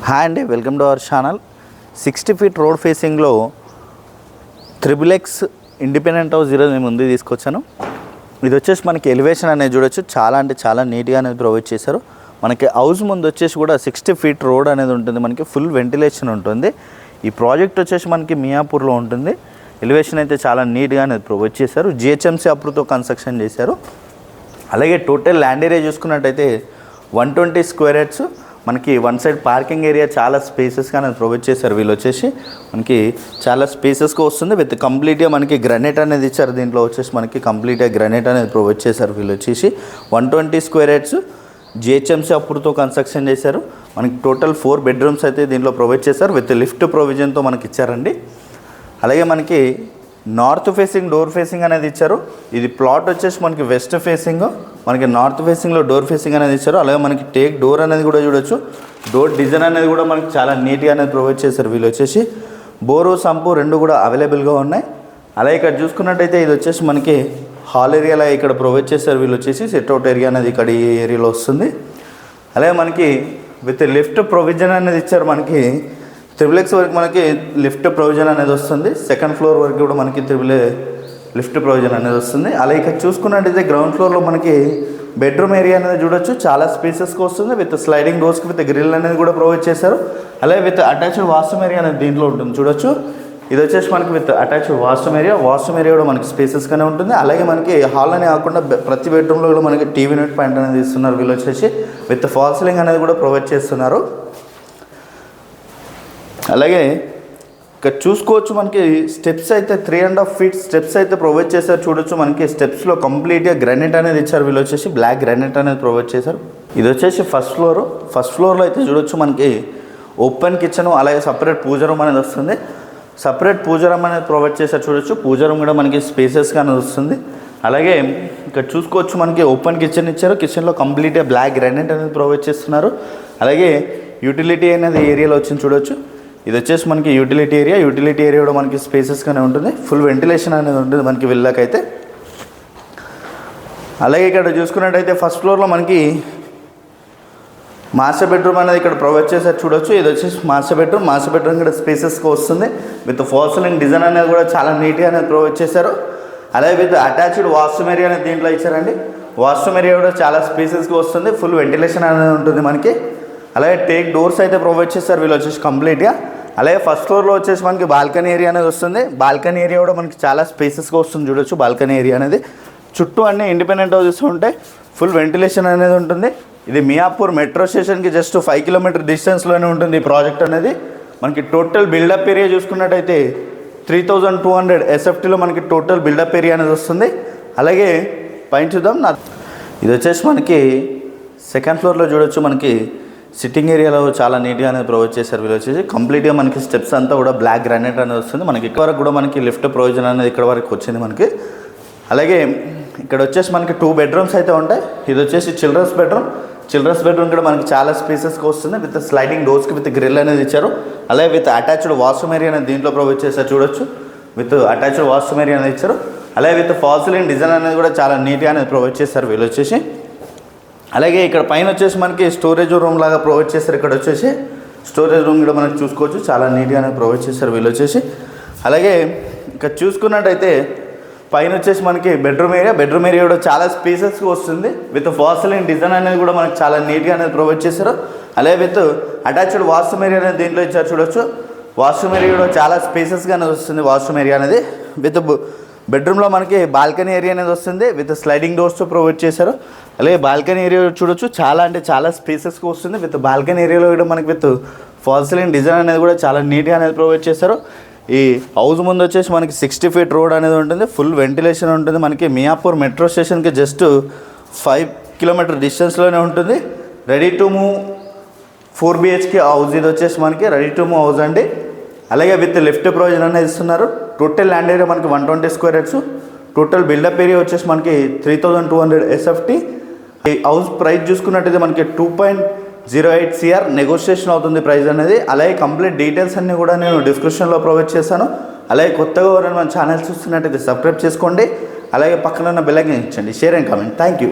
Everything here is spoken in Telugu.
హాయ్ అండి, welcome to our channel. 60 feet road ఫేసింగ్లో త్రిబుల్ ఇండిపెండెంట్ హౌస్ ఈరోజు మేము ముందు తీసుకొచ్చాను. ఇది వచ్చేసి మనకి ఎలివేషన్ అనేది చూడొచ్చు, చాలా అంటే చాలా నీట్గా అనేది ప్రొవైడ్ చేశారు. మనకి హౌస్ ముందు వచ్చేసి కూడా 60 ఫీట్ రోడ్ అనేది ఉంటుంది, మనకి ఫుల్ వెంటిలేషన్ ఉంటుంది. ఈ ప్రాజెక్ట్ వచ్చేసి మనకి మియాపూర్లో ఉంటుంది. ఎలివేషన్ అయితే చాలా నీట్గా అనేది ప్రొవైడ్ చేశారు. జిహెచ్ఎంసీ అప్రూవ్తో కన్స్ట్రక్షన్ చేశారు. అలాగే టోటల్ ల్యాండ్ ఏరియా చూసుకున్నట్టయితే 120 స్క్వేర్ యార్డ్స్. మనకి వన్ సైడ్ పార్కింగ్ ఏరియా చాలా స్పేసెస్గా అనేది ప్రొవైడ్ చేశారు. వీళ్ళు వచ్చేసి మనకి చాలా స్పేసెస్గా వస్తుంది. విత్ కంప్లీట్గా మనకి గ్రానైట్ అనేది ఇచ్చారు. దీంట్లో వచ్చేసి మనకి కంప్లీట్గా గ్రానైట్ అనేది ప్రొవైడ్ చేశారు. వీళ్ళు వచ్చేసి 120 స్క్వేర్ యార్డ్స్ జిహెచ్ఎంసీ అప్రూవ్తో కన్స్ట్రక్షన్ చేశారు. మనకి టోటల్ 4 బెడ్రూమ్స్ అయితే దీంట్లో ప్రొవైడ్ చేశారు. విత్ లిఫ్ట్ ప్రొవిజన్తో మనకి ఇచ్చారండి. అలాగే మనకి నార్త్ ఫేసింగ్ డోర్ ఫేసింగ్ అనేది ఇచ్చారు. ఇది ప్లాట్ వచ్చేసి మనకి వెస్ట్ ఫేసింగ్, మనకి నార్త్ ఫేసింగ్లో డోర్ ఫేసింగ్ అనేది ఇచ్చారు. అలాగే మనకి టేక్ డోర్ అనేది కూడా చూడొచ్చు. డోర్ డిజైన్ అనేది కూడా మనకి చాలా నీట్గా అనేది ప్రొవైడ్ చేశారు. వీళ్ళు వచ్చేసి బోరు సంపు రెండు కూడా అవైలబుల్గా ఉన్నాయి. అలాగే ఇక్కడ చూసుకున్నట్టయితే ఇది వచ్చేసి మనకి హాల్ ఏరియాలో ఇక్కడ ప్రొవైడ్ చేశారు. వీళ్ళు వచ్చేసి సెట్అవుట్ ఏరియా అనేది ఇక్కడ ఈ ఏరియాలో వస్తుంది. అలాగే మనకి విత్ లిఫ్ట్ ప్రొవిజన్ అనేది ఇచ్చారు. మనకి త్రిబుల్ వరకు మనకి లిఫ్ట్ ప్రొవిజన్ అనేది వస్తుంది. సెకండ్ ఫ్లోర్ వరకు కూడా మనకి లిఫ్ట్ ప్రొవిజన్ అనేది వస్తుంది. అలాగే ఇక్కడ చూసుకున్నట్టయితే గ్రౌండ్ ఫ్లోర్లో మనకి బెడ్రూమ్ ఏరియా అనేది చూడొచ్చు, చాలా స్పేసెస్గా వస్తుంది. విత్ స్లైడింగ్ డోర్స్కి విత్ గ్రిల్ అనేది కూడా ప్రొవైడ్ చేశారు. అలాగే విత్ అటాచ్డ్ వాష్రూమ్ ఏరియా అనేది దీంట్లో ఉంటుంది చూడొచ్చు. ఇది వచ్చేసి మనకి విత్ అటాచ్డ్ వాష్రూమ్ ఏరియా కూడా మనకి స్పేసెస్గానే ఉంటుంది. అలాగే మనకి హాల్ అని కాకుండా ప్రతి బెడ్రూమ్లో కూడా మనకి టీవీ యూనిట్ పాయింట్ అనేది ఇస్తున్నారు. వీళ్ళు వచ్చేసి విత్ ఫాల్ సీలింగ్ అనేది కూడా ప్రొవైడ్ చేస్తున్నారు. అలాగే ఇక్కడ చూసుకోవచ్చు మనకి స్టెప్స్ అయితే 3.5 ఫీట్ స్టెప్స్ అయితే ప్రొవైడ్ చేశారు. చూడొచ్చు మనకి స్టెప్స్లో కంప్లీట్గా గ్రానైట్ అనేది ఇచ్చారు. వీళ్ళు వచ్చేసి బ్లాక్ గ్రానైట్ అనేది ప్రొవైడ్ చేశారు. ఇది వచ్చేసి ఫస్ట్ ఫ్లోర్లో అయితే చూడొచ్చు మనకి ఓపెన్ కిచెన్, అలాగే సపరేట్ పూజ రూమ్ అనేది వస్తుంది. సపరేట్ పూజ రూమ్ అనేది ప్రొవైడ్ చేశారు. చూడొచ్చు పూజ రూమ్ కూడా మనకి స్పేసెస్గా అనేది వస్తుంది. అలాగే ఇక్కడ చూసుకోవచ్చు మనకి ఓపెన్ కిచెన్ ఇచ్చారు. కిచెన్లో కంప్లీట్గా బ్లాక్ గ్రానైట్ అనేది ప్రొవైడ్ చేస్తున్నారు. అలాగే యూటిలిటీ అనేది ఏరియాలో వచ్చింది చూడొచ్చు. ఇది వచ్చేసి మనకి యూటిలిటీ ఏరియా కూడా మనకి స్పేసెస్గానే ఉంటుంది. ఫుల్ వెంటిలేషన్ అనేది ఉంటుంది మనకి విల్లాకైతే. అలాగే ఇక్కడ చూసుకున్నట్టయితే ఫస్ట్ ఫ్లోర్లో మనకి మాస్టర్ బెడ్రూమ్ అనేది ఇక్కడ ప్రొవైడ్ చేశారు చూడొచ్చు. ఇది వచ్చేసి మాస్టర్ బెడ్రూమ్ కూడా స్పేసెస్గా వస్తుంది. విత్ ఫాల్ సీలింగ్ డిజైన్ అనేది కూడా చాలా నీట్గా అనేది ప్రొవైడ్ చేశారు. అలాగే విత్ అటాచ్డ్ వాష్రూమ్ ఏరియా అనేది దీంట్లో ఇచ్చారండి. వాష్రూమ్ ఏరియా కూడా చాలా స్పేసెస్గా వస్తుంది. ఫుల్ వెంటిలేషన్ అనేది ఉంటుంది మనకి. అలాగే టేక్ డోర్స్ అయితే ప్రొవైడ్ చేస్తారు వీళ్ళు వచ్చేసి కంప్లీట్గా. అలాగే ఫస్ట్ ఫ్లోర్లో వచ్చేసి మనకి బాల్కనీ ఏరియా అనేది వస్తుంది. బాల్కనీ ఏరియా కూడా మనకి చాలా స్పేసెస్గా వస్తుంది చూడొచ్చు. బాల్కనీ ఏరియా అనేది చుట్టూ అన్ని ఇండిపెండెంట్ హౌసెస్ ఉంటాయి. ఫుల్ వెంటిలేషన్ అనేది ఉంటుంది. ఇది మియాపూర్ మెట్రో స్టేషన్కి జస్ట్ 5 కిలోమీటర్ డిస్టెన్స్లోనే ఉంటుంది ఈ ప్రాజెక్ట్ అనేది. మనకి టోటల్ బిల్డప్ ఏరియా చూసుకున్నట్టయితే 3200 SFTలో మనకి టోటల్ బిల్డప్ ఏరియా అనేది వస్తుంది. అలాగే పైన చూద్దాం. ఇది వచ్చేసి మనకి సెకండ్ ఫ్లోర్లో చూడొచ్చు. మనకి సిట్టింగ్ ఏరియాలో చాలా నీట్గా అనేది ప్రొవైడ్ చేశారు. వీళ్ళు వచ్చేసి కంప్లీట్గా మనకి స్టెప్స్ అంతా కూడా బ్లాక్ గ్రానైట్ అనేది వస్తుంది. మనకి ఇక్కడ వరకు కూడా మనకి లిఫ్ట్ ప్రొవిజన్ అనేది ఇక్కడ వరకు వచ్చింది మనకి. అలాగే ఇక్కడ వచ్చేసి మనకి 2 బెడ్రూమ్స్ అయితే ఉంటాయి. ఇది వచ్చేసి చిల్డ్రన్స్ బెడ్రూమ్ కూడా మనకి చాలా స్పేసెస్గా వస్తుంది. విత్ స్లైడింగ్ డోర్స్కి విత్ గ్రిల్ అనేది ఇచ్చారు. అలాగే విత్ అటాచ్డ్ వాష్రూమ్ ఏరియా అనేది దీంట్లో ప్రొవైడ్ చేశారు చూడొచ్చు. విత్ అటాచ్డ్ వాష్రూమ్ ఏరియా అనేది ఇచ్చారు. అలాగే విత్ ఫాల్ సీలింగ్ డిజైన్ అనేది కూడా చాలా నీట్గా అనేది ప్రొవైడ్ చేశారు వీళ్ళు వచ్చేసి. అలాగే ఇక్కడ పైన వచ్చేసి మనకి స్టోరేజ్ రూమ్ లాగా ప్రొవైడ్ చేస్తారు. ఇక్కడ వచ్చేసి స్టోరేజ్ రూమ్ కూడా మనకి చూసుకోవచ్చు, చాలా నీట్గానే ప్రొవైడ్ చేస్తారు వీళ్ళు వచ్చేసి. అలాగే ఇక్కడ చూసుకున్నట్టయితే పైన వచ్చేసి మనకి బెడ్రూమ్ ఏరియా కూడా చాలా స్పేసెస్గా వస్తుంది. విత్ ఫాల్ సీలింగ్ డిజైన్ అనేది కూడా మనకి చాలా నీట్గా అనేది ప్రొవైడ్ చేశారు. అలాగే విత్ అటాచ్డ్ వాష్రూమ్ ఏరియా అనేది దీంట్లో ఇచ్చారు చూడొచ్చు. వాష్రూమ్ ఏరియా కూడా చాలా స్పేసెస్గా అనేది వస్తుంది వాష్రూమ్ ఏరియా అనేది. విత్ బెడ్రూమ్లో మనకి బాల్కనీ ఏరియా అనేది వస్తుంది. విత్ స్లైడింగ్ డోర్స్తో ప్రొవైడ్ చేశారు. అలాగే బాల్కనీ ఏరియా చూడొచ్చు, చాలా అంటే చాలా స్పేసెస్గా వస్తుంది. విత్ బాల్కనీ ఏరియాలో కూడా మనకి విత్ ఫాల్ సీలింగ్ డిజైన్ అనేది కూడా చాలా నీట్గా అనేది ప్రొవైడ్ చేశారు. ఈ హౌస్ ముందు వచ్చేసి మనకి 60 ఫీట్ రోడ్ అనేది ఉంటుంది. ఫుల్ వెంటిలేషన్ ఉంటుంది. మనకి మియాపూర్ మెట్రో స్టేషన్కి జస్ట్ 5 కిలోమీటర్ డిస్టెన్స్లోనే ఉంటుంది. Ready to move 4 BHK house ఇది వచ్చేసి మనకి రెడీ టు మూవ్ హౌస్ అండి. అలాగే విత్ లిఫ్ట్ ప్రొవిజన్ అనేది ఇస్తున్నారు. టోటల్ ల్యాండ్ ఏరియా మనకి 120 square yards. Total built up area వచ్చేసి మనకి 3200 SFT. ఈ హౌస్ ప్రైస్ చూసుకున్నట్టయితే మనకి 2.08 CR నెగోషియేషన్ అవుతుంది ప్రైస్ అనేది. అలాగే కంప్లీట్ డీటెయిల్స్ అన్నీ కూడా నేను డిస్క్రిప్షన్లో ప్రొవైడ్ చేశాను. అలాగే కొత్తగా ఎవరైనా మన ఛానల్ చూస్తున్నట్టయితే సబ్స్క్రైబ్ చేసుకోండి. అలాగే పక్కన ఉన్న బెల్ ఐకాన్ ఇచ్చండి. Share and comment. Thank you.